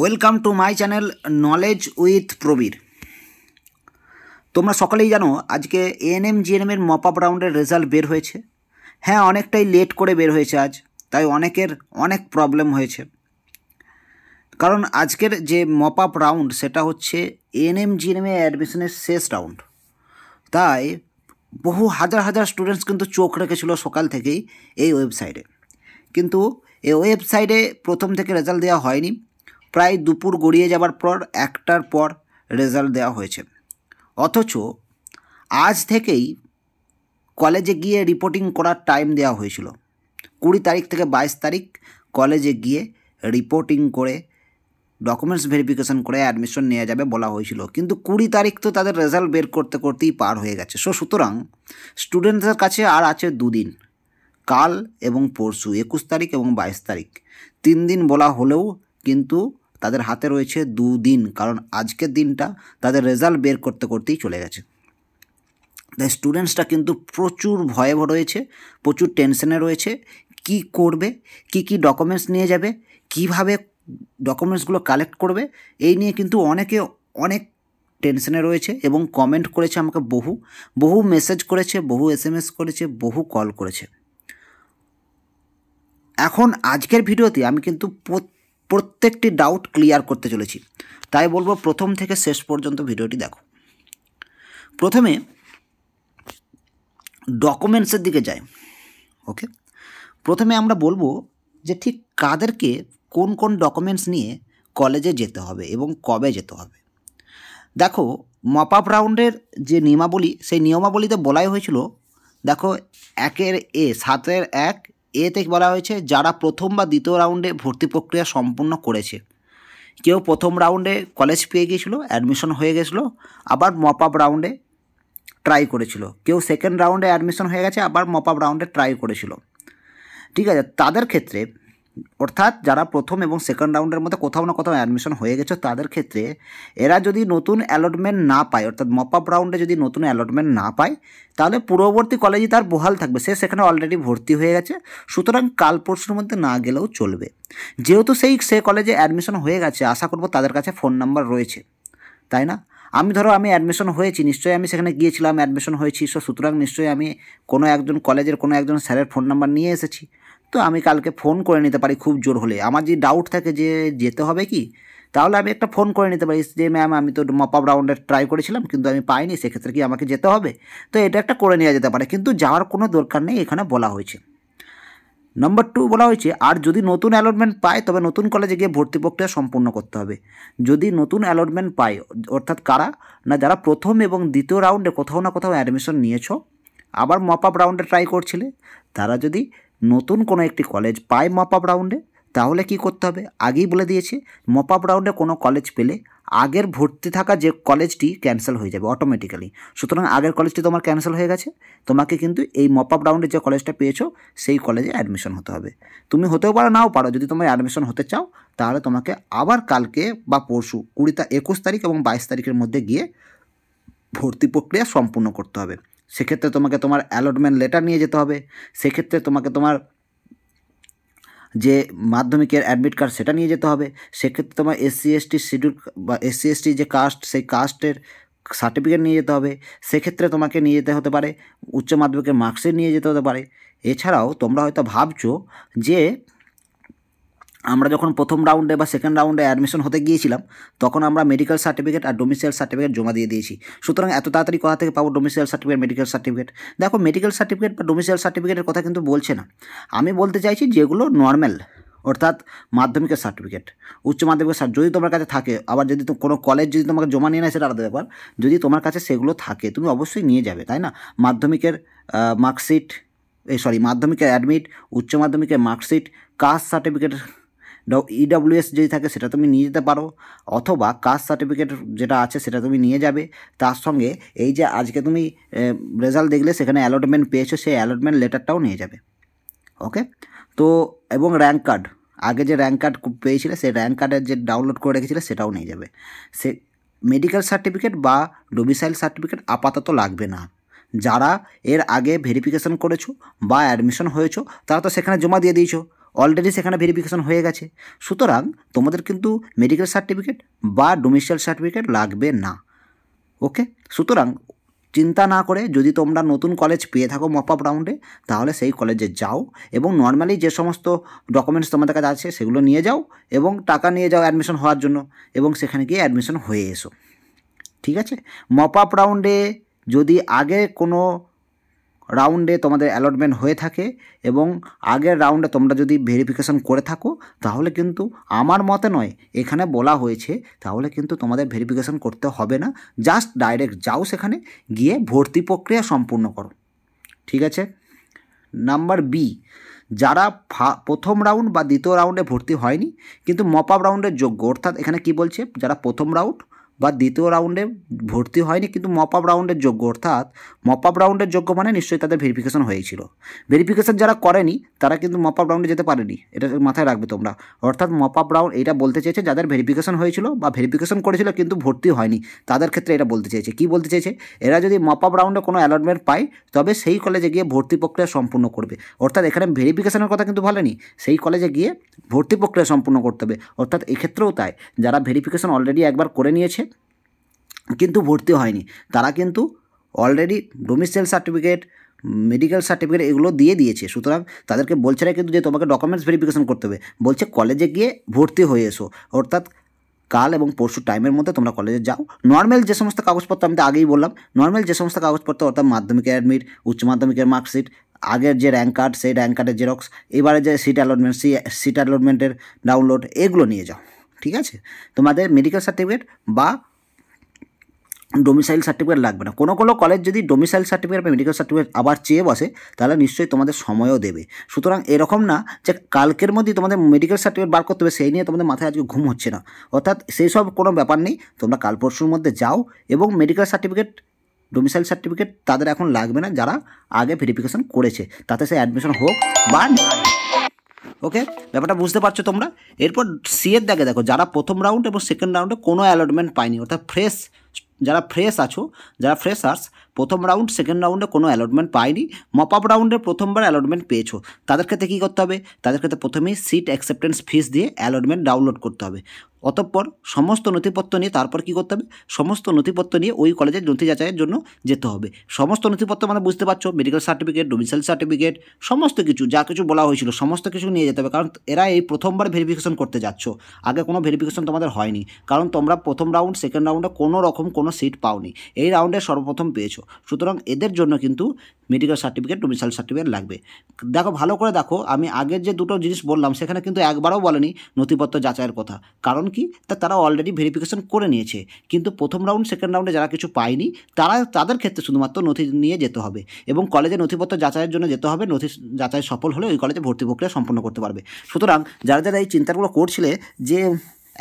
Welcome to my channel knowledge with Prabir. তোমরা সকলেই জানো আজকে এএনএম জিএনএমের মপ আপ রাউন্ডের রেজাল্ট বের হয়েছে। হ্যাঁ, অনেকটাই লেট করে বের হয়েছে আজ, তাই অনেকের অনেক প্রবলেম হয়েছে। কারণ আজকের যে মপ আপ রাউন্ড সেটা হচ্ছে এএনএম জিএনএমে অ্যাডমিশনের শেষ রাউন্ড, তাই বহু হাজার হাজার স্টুডেন্টস কিন্তু চোখ রেখেছিল সকাল থেকেই এই ওয়েবসাইটে। কিন্তু এই ওয়েবসাইটে প্রথম থেকে রেজাল্ট দেওয়া হয়নি। প্রায় দুপুর গড়িয়ে যাবার পর একটার পর রেজাল্ট দেওয়া হয়েছে। অথচ আজ থেকেই কলেজে গিয়ে রিপোর্টিং করার টাইম দেওয়া হয়েছিল। 20 তারিখ থেকে 22 তারিখ কলেজে গিয়ে রিপোর্টিং করে ডকুমেন্টস ভেরিফিকেশন করে অ্যাডমিশন নেওয়া যাবে বলা হয়েছিল। কিন্তু 20 তারিখ তো তাদের রেজাল্ট বের করতে করতেই পার হয়ে গেছে। সুতরাং স্টুডেন্টদের কাছে আর আছে 2 দিন, কাল এবং পরশু 21 তারিখ এবং 22 তারিখ। 3 দিন বলা হলেও কিন্তু তাদের হাতে রয়েছে 2 দিন, কারণ আজকের দিনটা তাদের রেজাল্ট বের করতে করতেই চলে গেছে। তাই স্টুডেন্টসটা কিন্তু প্রচুর ভয়ে রয়েছে, প্রচুর টেনশনে রয়েছে। কি করবে, কি ডকুমেন্টস নিয়ে যাবে, কিভাবে ডকুমেন্টসগুলো কালেক্ট করবে, এই নিয়ে কিন্তু অনেক টেনশনে রয়েছে এবং কমেন্ট করেছে আমাকে, বহু মেসেজ করেছে, বহু SMS করেছে, বহু কল করেছে। এখন আজকের ভিডিওতে আমি কিন্তু প্রত্যেকটি ডাউট ক্লিয়ার করতে চলেছি, তাই বলবো প্রথম থেকে শেষ পর্যন্ত ভিডিওটি দেখো। প্রথমে ডকুমেন্টসের দিকে যাই। ওকে, প্রথমে আমরা বলবো যে ঠিক কাদেরকে কোন কোন ডকুমেন্টস নিয়ে কলেজে যেতে হবে এবং কবে যেতে হবে। দেখো, মপ আপ রাউন্ডের যে নিয়মাবলী, সেই নিয়মাবলীতে বলাই হয়েছিল, দেখো 7.1 এতে বলা হয়েছে যারা প্রথম বা দ্বিতীয় রাউন্ডে ভর্তি প্রক্রিয়া সম্পূর্ণ করেছে। কেউ প্রথম রাউন্ডে কলেজ পেয়ে গিয়েছিল, অ্যাডমিশন হয়ে গেছিলো, আবার মপ আপ রাউন্ডে ট্রাই করেছিল। কেউ সেকেন্ড রাউন্ডে অ্যাডমিশন হয়ে গেছে, আবার মপ আপ রাউন্ডে ট্রাই করেছিল। ঠিক আছে, তাদের ক্ষেত্রে, অর্থাৎ যারা প্রথম এবং সেকেন্ড রাউন্ডের মধ্যে কোথাও না কোথাও অ্যাডমিশন হয়ে গেছে, তাদের ক্ষেত্রে এরা যদি নতুন অ্যালটমেন্ট না পায়, অর্থাৎ মপ আপ রাউন্ডে যদি নতুন অ্যালটমেন্ট না পায়, তাহলে পূর্ববর্তী কলেজে তার বহাল থাকবে, সে সেখানে অলরেডি ভর্তি হয়ে গেছে। সুতরাং কাল পরশুর মধ্যে না গেলেও চলবে। যেহেতু সে কলেজে অ্যাডমিশন হয়ে গেছে, আশা করব তাদের কাছে ফোন নাম্বার রয়েছে, তাই না? আমি অ্যাডমিশন হয়েছি, নিশ্চয়ই আমি সেখানে গিয়েছিলাম, অ্যাডমিশন হয়েছি, সুতরাং নিশ্চয়ই আমি কোনো একজন কলেজের কোনো একজন স্যারের ফোন নাম্বার নিয়ে এসেছি। তো আমি কালকে ফোন করে নিতে পারি খুব জোর হলে। আমার যে ডাউট থাকে যে যেতে হবে কি, তাহলে আমি একটা ফোন করে নিতে পারি যে ম্যাম আমি তো মপ আপ রাউন্ডে ট্রাই করেছিলাম কিন্তু আমি পাইনি, সেক্ষেত্রে কি আমাকে যেতে হবে? তো এটা একটা করে নেওয়া যেতে পারে, কিন্তু যাওয়ার কোনো দরকার নেই, এখানে বলা হয়েছে। নম্বর 2 বলা হয়েছে, আর যদি নতুন অ্যালটমেন্ট পায় তবে নতুন কলেজে গিয়ে ভর্তি প্রক্রিয়া সম্পূর্ণ করতে হবে। যদি নতুন অ্যালটমেন্ট পায়, অর্থাৎ কারা না, যারা প্রথম এবং দ্বিতীয় রাউন্ডে কোথাও না কোথাও অ্যাডমিশন নিয়েছো, আবার মপ আপ রাউন্ডে ট্রাই করছিলে, তারা যদি নতুন কোনো একটি কলেজ পায় মপ আপ রাউন্ডে, তাহলে কি করতে হবে? আগেই বলে দিয়েছে, মপ আপ রাউন্ডে কোনো কলেজ পেলে আগের ভর্তি থাকা যে কলেজটি ক্যান্সেল হয়ে যাবে অটোমেটিক্যালি। সুতরাং আগের কলেজটি তোমার ক্যান্সেল হয়ে গেছে, তোমাকে কিন্তু এই মপ আপ রাউন্ডে যে কলেজটা পেয়েছো সেই কলেজে অ্যাডমিশন হতে হবে। তুমি হতেও পারো, নাও পারো। যদি তোমার অ্যাডমিশন হতে চাও, তাহলে তোমাকে আবার কালকে বা পরশু 21 তারিখ এবং 22 তারিখের মধ্যে গিয়ে ভর্তি প্রক্রিয়া সম্পূর্ণ করতে হবে। সেক্ষেত্রে তোমাকে তোমার অ্যালটমেন্ট লেটার নিয়ে যেতে হবে, সেক্ষেত্রে তোমাকে তোমার যে মাধ্যমিকের অ্যাডমিট কার্ড সেটা নিয়ে যেতে হবে, সেক্ষেত্রে তোমার SC/ST শিডিউল বা SC/ST যে কাস্ট, সেই কাস্টের সার্টিফিকেট নিয়ে যেতে হবে, সেক্ষেত্রে তোমাকে নিয়ে যেতে হতে পারে উচ্চ মাধ্যমিকের মার্কশিট নিয়ে যেতে হতে পারে। এছাড়াও তোমরা হয়তো ভাবছো যে আমরা যখন প্রথম রাউন্ডে বা সেকেন্ড রাউন্ডে অ্যাডমিশন হতে গিয়েছিলাম, তখন আমরা মেডিকেল সার্টিফিকেট আর ডোমিসাইল সার্টিফিকেট জমা দিয়ে দিয়েছি, সুতরাং এত তাড়াতাড়ি কোথা থেকে পাবো ডোমিসাইল সার্টিফিকেট, মেডিকেল সার্টিফিকেট? দেখো, মেডিকেল সার্টিফিকেট বা ডোমিসাইল সার্টিফিকেটের কথা কিন্তু বলছে না। আমি বলতে চাইছি যেগুলো নর্মাল, অর্থাৎ মাধ্যমিকের সার্টিফিকেট, উচ্চ মাধ্যমিকের যদি তোমার কাছে থাকে, আবার যদি কোনো কলেজ যদি তোমাকে জমা নিয়ে নেয় সেটা আলাদা ব্যাপার। যদি তোমার কাছে সেগুলো থাকে, তুমি অবশ্যই নিয়ে যাবে, তাই না? মাধ্যমিকের মার্কশিট, মাধ্যমিকের অ্যাডমিট, উচ্চ মাধ্যমিকের মার্কশিট, কাস্ট সার্টিফিকেট, EWS যদি থাকে সেটা তুমি নিয়ে যেতে পারো, অথবা কাস্ট সার্টিফিকেট যেটা আছে সেটা তুমি নিয়ে যাবে। তার সঙ্গে এই যে আজকে তুমি রেজাল্ট দেখলে সেখানে অ্যালটমেন্ট পেয়েছো, সেই অ্যালটমেন্ট লেটারটাও নিয়ে যাবে। ওকে, তো এবং র্যাঙ্ক কার্ড, আগে যে র্যাঙ্ক কার্ড পেয়েছিলে সেই র্যাঙ্ক কার্ডের যে ডাউনলোড করে রেখেছিলে সেটাও নিয়ে যাবে। সে মেডিকেল সার্টিফিকেট বা ডোমিসাইল সার্টিফিকেট আপাতত লাগবে না। যারা এর আগে ভেরিফিকেশন করেছো বা অ্যাডমিশন হয়েছো, তারা তো সেখানে জমা দিয়ে দিয়েছো, অলরেডি সেখানে ভেরিফিকেশন হয়ে গেছে। সুতরাং তোমাদের কিন্তু মেডিকেল সার্টিফিকেট বা ডোমিসাইল সার্টিফিকেট লাগবে না। ওকে, সুতরাং চিন্তা না করে যদি তোমরা নতুন কলেজ পেয়ে থাকো মপ আপ রাউন্ডে, তাহলে সেই কলেজে যাও এবং নর্মালি যে সমস্ত ডকুমেন্টস তোমাদের কাছে আছে সেগুলো নিয়ে যাও এবং টাকা নিয়ে যাও অ্যাডমিশন হওয়ার জন্য, এবং সেখানে গিয়ে অ্যাডমিশন হয়ে এসো। ঠিক আছে, মপ আপ রাউন্ডে যদি আগে কোনো রাউন্ডে তোমাদের অ্যালটমেন্ট হয়ে থাকে এবং আগের রাউন্ডে তোমরা যদি ভেরিফিকেশন করে থাকো, তাহলে কিন্তু আমার মতে নয়, এখানে বলা হয়েছে তাহলে কিন্তু তোমাদের ভেরিফিকেশন করতে হবে না, জাস্ট ডাইরেক্ট যাও সেখানে গিয়ে ভর্তি প্রক্রিয়া সম্পূর্ণ করো। ঠিক আছে। নাম্বার বি, যারা প্রথম রাউন্ড বা দ্বিতীয় রাউন্ডে ভর্তি হয়নি কিন্তু মপ আপ রাউন্ডের যোগ্য, অর্থাৎ এখানে কি বলছে, যারা প্রথম রাউন্ড বা দ্বিতীয় রাউন্ডে ভর্তি হয়নি কিন্তু মপ আপ রাউন্ডের যোগ্য, অর্থাৎ মপ আপ রাউন্ডের যোগ্য মানে নিশ্চয়ই তাদের ভেরিফিকেশন হয়েছিল। ভেরিফিকেশন যারা করেনি তারা কিন্তু মপ আপ রাউন্ডে যেতে পারেনি, এটা মাথায় রাখবে তোমরা। অর্থাৎ মপ আপ রাউন্ড এটা বলতে চেয়েছে যাদের ভেরিফিকেশন হয়েছিল বা ভেরিফিকেশন করেছিল কিন্তু ভর্তি হয়নি, তাদের ক্ষেত্রে এটা বলতে চেয়েছে। কি বলতে চেয়েছে, এরা যদি মপ আপ রাউন্ডে কোনো অ্যালটমেন্ট পায় তবে সেই কলেজে গিয়ে ভর্তি প্রক্রিয়া সম্পূর্ণ করবে। অর্থাৎ এখানে ভেরিফিকেশনের কথা কিন্তু বলেনি, সেই কলেজে গিয়ে ভর্তি প্রক্রিয়া সম্পূর্ণ করতে হবে। অর্থাৎ এক্ষেত্রেও তাই, যারা ভেরিফিকেশন অলরেডি একবার করে নিয়েছে কিন্তু ভর্তি হয়নি, তারা কিন্তু already domicile certificate, medical certificate এগুলো দিয়ে দিয়েছে। সুতরাং তাদেরকে বলছে না কিন্তু যে তোমাকে ডকুমেন্টস ভেরিফিকেশন করতে হবে, বলছে কলেজে গিয়ে ভর্তি হয়ে এসো। অর্থাৎ কাল এবং পরশু টাইমের মধ্যে তোমরা কলেজে যাও। নর্মাল যে সমস্ত কাগজপত্র আমি তো আগেই বললাম, নর্মাল যে সমস্ত কাগজপত্র অর্থাৎ মাধ্যমিকের অ্যাডমিট, উচ্চ মাধ্যমিকের মার্কশিট, আগের যে র্যাঙ্ক কার্ড সেই র্যাঙ্ক কার্ডের জেরক্স, এবারে যে সিট অ্যালটমেন্ট সেই সিট অ্যালটমেন্টের ডাউনলোড, এগুলো নিয়ে যাও। ঠিক আছে, তোমাদের মেডিকেল সার্টিফিকেট বা ডোমিসাইল সার্টিফিকেট লাগবে না। কোনো কোনো কলেজ যদি ডোমিসাইল সার্টিফিকেট বা মেডিকেল সার্টিফিকেট আবার চেয়ে বসে তাহলে নিশ্চয়ই তোমাদের সময়ও দেবে। সুতরাং এরকম না যে কালকের মধ্যেই তোমাদের মেডিকেল সার্টিফিকেট বার করতে হবে, সেই নিয়ে তোমাদের মাথায় আজকে ঘুম হচ্ছে না। অর্থাৎ সেই সব কোনো ব্যাপার নেই, তোমরা কাল পরশুর মধ্যে যাও এবং মেডিকেল সার্টিফিকেট, ডোমিসাইল সার্টিফিকেট তাদের এখন লাগবে না যারা আগে ভেরিফিকেশন করেছে, তাতে সে অ্যাডমিশন হোক বা না। ওকে, ব্যাপারটা বুঝতে পারছো তোমরা। এরপর সি এর দাগে দেখো, যারা প্রথম রাউন্ড এবং সেকেন্ড রাউন্ডে কোনো অ্যালটমেন্ট পায়নি, অর্থাৎ যারা ফ্রেশ আছো, যারা ফ্রেশার্স, প্রথম রাউন্ড সেকেন্ড রাউন্ডে কোনো অ্যালটমেন্ট পায়নি, মপ আপ রাউন্ডে প্রথমবার অ্যালটমেন্ট পেয়েছো, তাদের ক্ষেত্রে কী করতে হবে, তাদের ক্ষেত্রে প্রথমেই সিট অ্যাকসেপ্টেন্স ফিস দিয়ে অ্যালটমেন্ট ডাউনলোড করতে হবে। অতঃপর সমস্ত নথিপত্র নিয়ে তারপর কী করতে হবে, সমস্ত নথিপত্র নিয়ে ওই কলেজের নথি যাচাইয়ের জন্য যেতে হবে। সমস্ত নথিপত্র মানে বুঝতে পারছো, মেডিকেল সার্টিফিকেট, ডোমিসাইল সার্টিফিকেট, সমস্ত কিছু যা কিছু বলা হয়েছিল সমস্ত কিছু নিয়ে যেতে হবে, কারণ এরা এই প্রথমবার ভেরিফিকেশন করতে যাচ্ছ, আগে কোনো ভেরিফিকেশন তোমাদের হয়নি, কারণ তোমরা প্রথম রাউন্ড সেকেন্ড রাউন্ডে কোনো রকম কোনো সিট পাওনি, এই রাউন্ডে সর্বপ্রথম পেয়েছো। সুতরাং এদের জন্য কিন্তু মেডিকেল সার্টিফিকেট, ডোমিসাইল সার্টিফিকেট লাগবে। দেখো ভালো করে দেখো, আমি আগের যে দুটো জিনিস বললাম সেখানে কিন্তু একবারও বলেনি নথিপত্র যাচাইয়ের কথা। কারণ কি, তারা অলরেডি ভেরিফিকেশন করে নিয়েছে, কিন্তু প্রথম রাউন্ড সেকেন্ড রাউন্ডে যারা কিছু পায়নি তাদের ক্ষেত্রে শুধুমাত্র নথি নিয়ে যেতে হবে এবং কলেজে নথিপত্র যাচাইয়ের জন্য যেতে হবে। নথি যাচাই সফল হলে ওই কলেজে ভর্তি প্রক্রিয়া সম্পন্ন করতে পারবে। সুতরাং যারা যারা এই চিন্তাগুলো করছিলে যে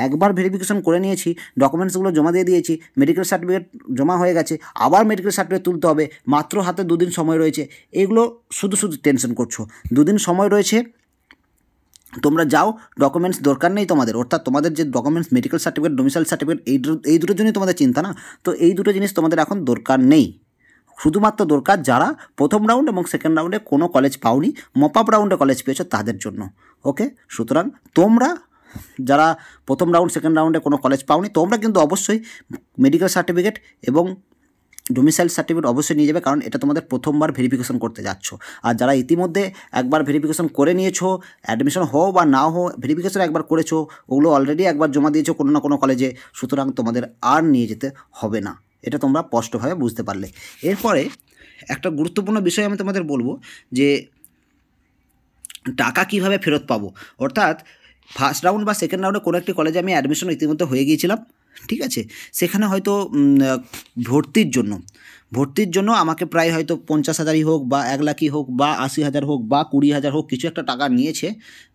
একবার ভেরিফিকেশন করে নিয়েছি, ডকুমেন্টসগুলো জমা দিয়ে দিয়েছি, মেডিকেল সার্টিফিকেট জমা হয়ে গেছে, আবার মেডিকেল সার্টিফিকেট তুলতে হবে, মাত্র হাতে 2 দিন সময় রয়েছে, এগুলো শুধু টেনশন করছো। 2 দিন সময় রয়েছে, তোমরা যাও, ডকুমেন্টস দরকার নেই তোমাদের, অর্থাৎ তোমাদের যে documents medical certificate, domicile certificate, এই দুটোর জন্যই তোমাদের চিন্তা না, তো এই দুটো জিনিস তোমাদের এখন দরকার নেই। শুধুমাত্র দরকার যারা প্রথম রাউন্ড এবং সেকেন্ড রাউন্ডে কোনো কলেজ পাওনি, মপ আপ রাউন্ডে কলেজ পেয়েছো তাদের জন্য। ওকে, সুতরাং তোমরা যারা প্রথম রাউন্ড সেকেন্ড রাউন্ডে কোনো কলেজ পাওনি, তোমরা কিন্তু অবশ্যই মেডিকেল সার্টিফিকেট এবং ডোমিসাইল সার্টিফিকেট অবশ্যই নিয়ে যাবে, কারণ এটা তোমাদের প্রথমবার ভেরিফিকেশন করতে যাচ্ছ। আর যারা ইতিমধ্যে একবার ভেরিফিকেশন করে নিয়েছো, অ্যাডমিশন হও বা না হও, ভেরিফিকেশন একবার করেছো, ওগুলো অলরেডি একবার জমা দিয়েছো কোনো না কোনো কলেজে, সুতরাং তোমাদের আর নিয়ে যেতে হবে না। এটা তোমরা স্পষ্টভাবে বুঝতে পারলে। এরপরে একটা গুরুত্বপূর্ণ বিষয় আমি তোমাদের বলবো যে টাকা কিভাবে ফেরত পাবো। অর্থাৎ ফার্স্ট রাউন্ড বা সেকেন্ড রাউন্ডে কোনো একটি কলেজে আমি অ্যাডমিশন ইতিমধ্যে হয়ে গিয়েছিলাম, ঠিক আছে, সেখানে হয়তো ভর্তির জন্য আমাকে প্রায় হয়তো 50,000ই হোক বা 1 লাখই হোক বা 80,000 হোক বা 20,000 হোক কিছু একটা টাকা নিয়েছে।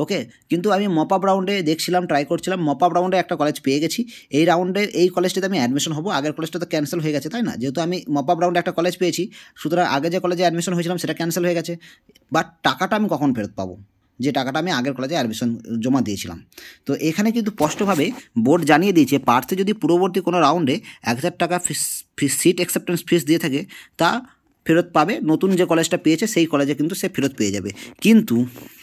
ওকে, কিন্তু আমি মপ আপ রাউন্ডে দেখছিলাম, ট্রাই করছিলাম, মপ আপ রাউন্ডে একটা কলেজ পেয়ে গেছি, এই রাউন্ডে এই কলেজটাতে আমি অ্যাডমিশন হবো, আগের কলেজটা তো ক্যান্সেল হয়ে গেছে, তাই না, যেহেতু আমি মপ আপ রাউন্ডে একটা কলেজ পেয়েছি, সুতরাং আগে যে কলেজে অ্যাডমিশন হয়েছিলাম সেটা ক্যান্সেল হয়ে গেছে, বাট টাকাটা আমি কখন ফেরত পাবো, যে টাকাটা আমি আগের কলেজে অ্যাডমিশন জমা দিয়েছিলাম। তো এখানে কিন্তু স্পষ্টভাবে বোর্ড জানিয়ে দিয়েছে, প্রার্থী যদি পূর্ববর্তী কোনো রাউন্ডে 1,000 টাকা সিট অ্যাকসেপ্টেন্স ফিস দিয়ে থাকে, তা ফেরত পাবে, নতুন যে কলেজটা পেয়েছে সেই কলেজে কিন্তু সে ফেরত পেয়ে যাবে। কিন্তু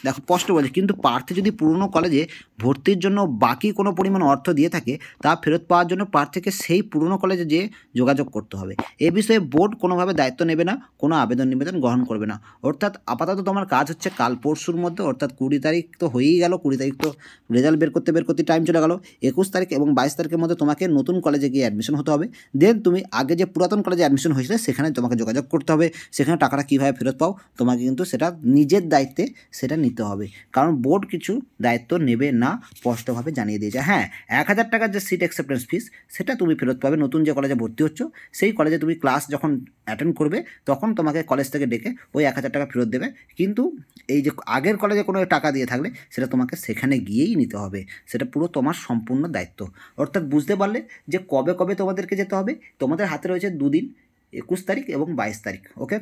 দেখো স্পষ্ট বলছে, কিন্তু প্রার্থী যদি পুরনো কলেজে ভর্তির জন্য বাকি কোনো পরিমাণ অর্থ দিয়ে থাকে, তা ফেরত পাওয়ার জন্য প্রার্থীকে সেই পুরনো কলেজে যেয়ে যোগাযোগ করতে হবে। এ বিষয়ে বোর্ড কোনোভাবে দায়িত্ব নেবে না, কোনো আবেদন নিবেদন গ্রহণ করবে না। অর্থাৎ আপাতত তোমার কাজ হচ্ছে কাল পরশুর মধ্যে, অর্থাৎ 20 তারিখ তো হয়েই গেল, 20 তারিখ তো রেজাল্ট বের করতে টাইম চলে গেল। 21 তারিখ এবং 22 তারিখের মধ্যে তোমাকে নতুন কলেজে গিয়ে অ্যাডমিশন হতে হবে। দেন তুমি আগে যে পুরাতন কলেজে অ্যাডমিশন হয়েছিল সেখানে তোমাকে যোগাযোগ করতে হবে। সেখানে টাকাটা কীভাবে ফেরত পাও তোমাকে কিন্তু সেটা নিজের দায়িত্বে সেটা নিতে হবে, কারণ বোর্ড কিছু দায়িত্ব নেবে না, স্পষ্টভাবে জানিয়ে দিয়েছে। হ্যাঁ, 1000 টাকার যে সিট অ্যাকসেপ্টেন্স ফিস সেটা তুমি ফেরত পাবে। নতুন যে কলেজে ভর্তি হচ্ছ সেই কলেজে তুমি ক্লাস যখন অ্যাটেন্ড করবে তখন তোমাকে কলেজ থেকে ডেকে ওই 1000 টাকা ফেরত দেবে। কিন্তু এই যে আগের কলেজে কোনো টাকা দিয়ে থাকলে সেটা তোমাকে সেখানে গিয়েই নিতে হবে, সেটা পুরো তোমার সম্পূর্ণ দায়িত্ব। অর্থাৎ বুঝতে পারলে যে কবে কবে তোমাদেরকে যেতে হবে। তোমাদের হাতে রয়েছে দুদিন, 21 তারিখ এবং 22 তারিখ। ওকে,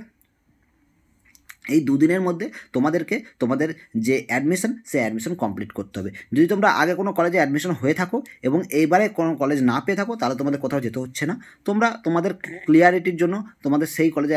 এই দুদিনের মধ্যে তোমাদেরকে তোমাদের যে অ্যাডমিশন সেই অ্যাডমিশন কমপ্লিট করতে হবে। যদি তোমরা আগে কোনো কলেজে অ্যাডমিশন হয়ে থাকো এবং এইবারে কোনো কলেজ না পেয়ে থাকো, তাহলে তোমাদের কোথাও যেতে হচ্ছে না। তোমরা তোমাদের ক্লিয়ারিটির জন্য তোমাদের সেই কলেজে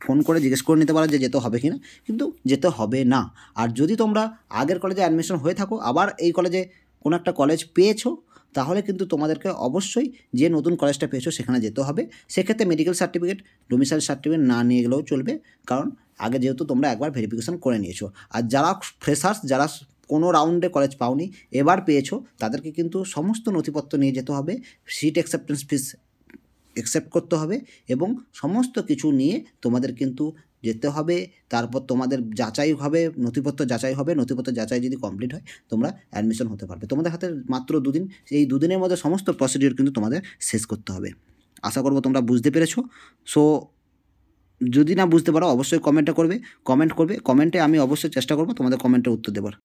ফোন করে জিজ্ঞেস করে নিতে পারো যে যেতে হবে কি না, কিন্তু যেতে হবে না। আর যদি তোমরা আগের কলেজে অ্যাডমিশন হয়ে থাকো আবার এই কলেজে কোনো একটা কলেজ পেয়েছো, তাহলে কিন্তু তোমাদেরকে অবশ্যই যে নতুন কলেজটা পেয়েছো সেখানে যেতে হবে। সেক্ষেত্রে মেডিকেল সার্টিফিকেট, ডোমিসাইল সার্টিফিকেট না নিয়ে গেলেও চলবে, কারণ আগে যেহেতু তোমরা একবার ভেরিফিকেশন করে নিয়েছো। আর যারা ফ্রেশার্স, যারা কোনো রাউন্ডে কলেজ পাওনি এবার পেয়েছো, তাদেরকে কিন্তু সমস্ত নথিপত্র নিয়ে যেতে হবে, সিট অ্যাকসেপ্টেন্স ফিস অ্যাকসেপ্ট করতে হবে এবং সমস্ত কিছু নিয়ে তোমাদের কিন্তু যেতে হবে। তারপর তোমাদের যাচাই হবে, নথিপত্র যাচাই হবে। নথিপত্র যাচাই যদি কমপ্লিট হয় তোমরা অ্যাডমিশন হতে পারবে। তোমাদের হাতে মাত্র 2 দিন, এই 2 দিনের মধ্যে সমস্ত প্রসিডিওর কিন্তু তোমাদের শেষ করতে হবে। আশা করব তোমরা বুঝতে পেরেছো। সো যদি না বুঝতে পারো অবশ্যই কমেন্টে করবে, কমেন্টে আমি অবশ্যই চেষ্টা করব তোমাদের কমেন্টের উত্তর দেওয়ার।